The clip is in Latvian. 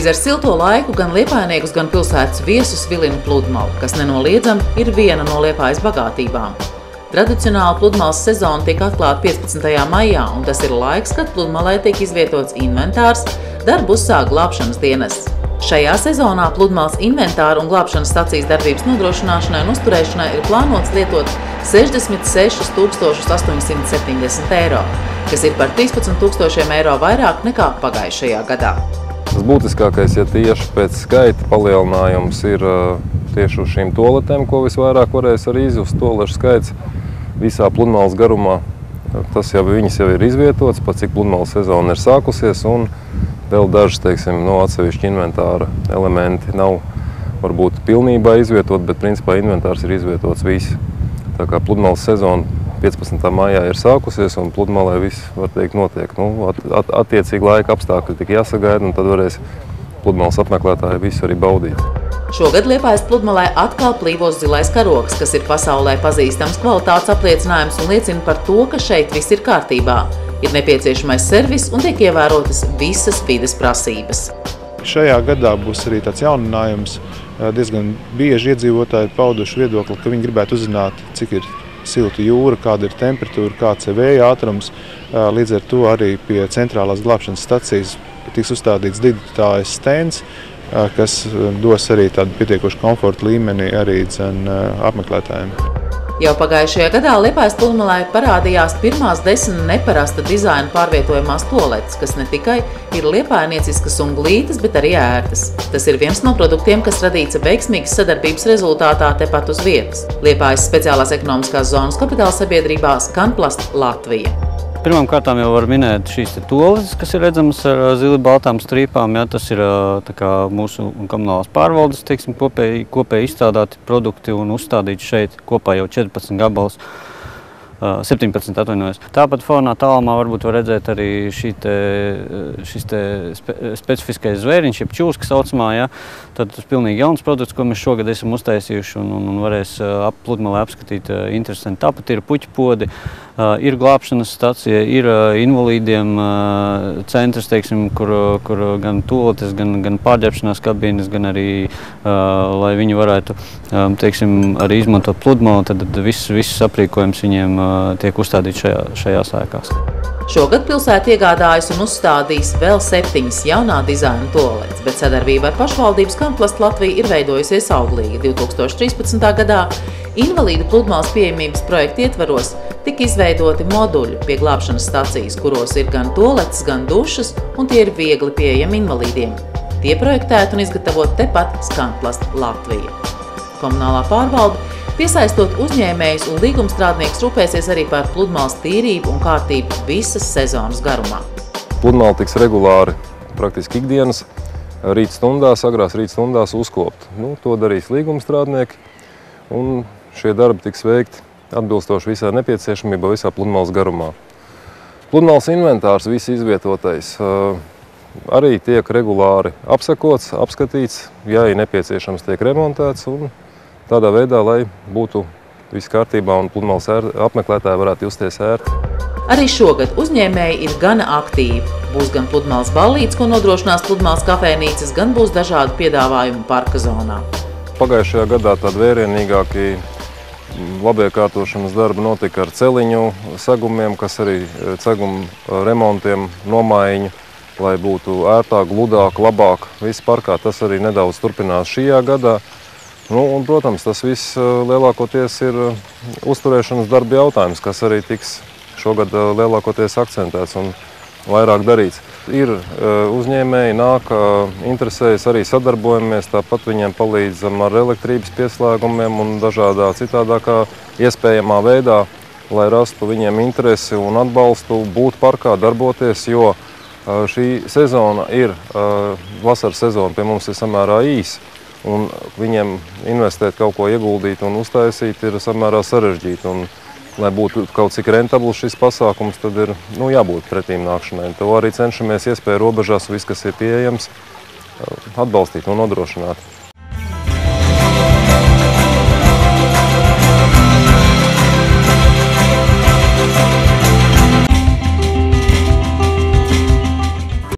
Līdz ar silto laiku gan liepājniekus, gan pilsētas viesus vilina pludmale, kas nenoliedzami ir viena no Liepājas bagātībām. Tradicionāli pludmales sezona tiek atklāta 15. maijā, un tas ir laiks, kad pludmalē tiek izvietots inventārs, darbu uzsāk glābšanas dienests. Šajā sezonā pludmales inventāra un glābšanas stacijas darbības nodrošināšanai un uzturēšanai ir plānots lietot 66 870 eiro, kas ir par 13 000 eiro vairāk nekā pagājušajā gadā. Tas būtiskākais, ja tieši pēc skaita palielinājums ir tieši uz šīm toaletēm, ko visvairāk varēs arī izjust toalešu skaits visā pludmales garumā. Viņas jau ir izvietotas, pat cik pludmales sezona ir sākusies, un vēl dažas, teiksim, atsevišķi inventāra elementi nav varbūt pilnībā izvietot, bet principā inventārs ir izvietots viss. Tā kā pludmales sezona 15. maijā ir sākusies, un pludmalē viss, var teikt, notiek. Attiecīgi laika apstākļi tik jāsagaida, un tad varēs pludmales apmeklētāji visu arī baudīt. Šogad Liepājas pludmalē atkal plīvos zilais karogs, kas ir pasaulē pazīstams kvalitātes apliecinājums un liecina par to, ka šeit viss ir kārtībā. Ir nepieciešamais servis un tiek ievērotas visas vides prasības. Šajā gadā būs arī tāds jauninājums. Diezgan bieži iedzīvotāji ir pauduši viedokli, ka viņi gribētu uzzināt, cik ir silta jūra, kāda ir temperatūra, kāds ir vēja ātrums. Līdz ar to arī pie centrālās glābšanas stacijas tiks uzstādīts digitālais stends, kas dos arī tādu pietiekošu komforta līmeni arī apmeklētājiem. Jau pagājušajā gadā Liepājas pludmalē parādījās pirmās 10 neparasta dizaina pārvietojamās toaletes, kas ne tikai ir liepājnieciskas un glītas, bet arī ērtas. Tas ir viens no produktiem, kas radīts veiksmīgas sadarbības rezultātā tepat uz vietas. Liepājas speciālās ekonomiskās zonas kapitāla sabiedrībā Skanplast Latvija. Pirmām kārtām jau var minēt šīs toaletes, kas ir redzamas ar zili baltām strīpām. Tas ir mūsu komunālās pārvaldes kopēji izstrādāti produkti un uzstādīti šeit kopā jau 14 gabalus. 17 atvainojos. Tāpat fonā tālumā varbūt var redzēt arī šis specifiskais zvēriņš, jeb čūska saucamā. Ja? Tad tas pilnīgi jauns produkts, ko mēs šogad esam uztaisījuši un varēs pludmalē apskatīt interesanti. Tāpat ir puķpodi, ir glābšanas stacija, ir invalīdiem centrs, teiksim, kur gan toaletes, gan pārģērbšanās kabīnes, gan arī, lai viņi varētu, teiksim, arī izmantot pludmali, tad viss aprīkojums viņiem tiek uzstādīts šajās ēkās. Šogad pilsēta iegādājas un uzstādīs vēl 7 jaunā dizaina toaletes, bet sadarbība ar pašvaldības Skanplast Latvija ir veidojusies auglīgi. 2013. gadā invalīdu pludmales pieejamības projekta ietvaros tika izveidoti moduļi pie glābšanas stacijas, kuros ir gan toaletes, gan dušas, un tie ir viegli pieejami invalīdiem. Tie projektēti un izgatavot tepat Skanplast Latvija. Komunālā pārvalde, piesaistot uzņēmējus un līgumstrādniekus, rūpēsies arī par pludmales tīrību un kārtību visas sezonas garumā. Pludmale tiks regulāri, praktiski ikdienas, agrās rīt stundās uzkopt. To darīs līgumstrādnieki, un šie darbi tiks veikti atbilstoši visā nepieciešamībā visā pludmales garumā. Pludmales inventārs, viss izvietotais, arī tiek regulāri apsekots, apskatīts, ja ir nepieciešams, tiek remontēts, un tādā veidā, lai būtu viss kārtībā un pludmales apmeklētāji varētu justies ērti. Arī šogad uzņēmēji ir gana aktīvi. Būs gan pludmales ballītes, ko nodrošinās pludmales kafejnīcas, gan būs dažādi piedāvājumi parka zonā. Pagājušajā gadā tādi vērienīgāki labiekārtošanas darbi notika ar celiņu segumiem, kas arī segumu remontiem nomaiņu, lai būtu ērtāk, gludāk, labāk viss parkā. Tas arī nedaudz turpinās šajā gadā. Un, protams, tas viss lielākoties ir uzturēšanas darba jautājums, kas arī tiks šogad lielākoties akcentēts un vairāk darīts. Ir uzņēmēji, nāk, interesējas, arī sadarbojamies, tāpat viņiem palīdzam ar elektrības pieslēgumiem un dažādā citādākā iespējamā veidā, lai rastu viņiem interesi un atbalstu būt parkā, darboties, jo šī sezona ir, vasaras sezona pie mums ir samērā īsa. Un viņiem investēt kaut ko ieguldīt un uztaisīt ir samērā sarežģīti. Un, lai būtu kaut cik rentabls šis pasākums, tad ir jābūt pretīm nākšanai. To arī cenšamies iespēju robežās, viss, kas ir pieejams, atbalstīt un nodrošināt.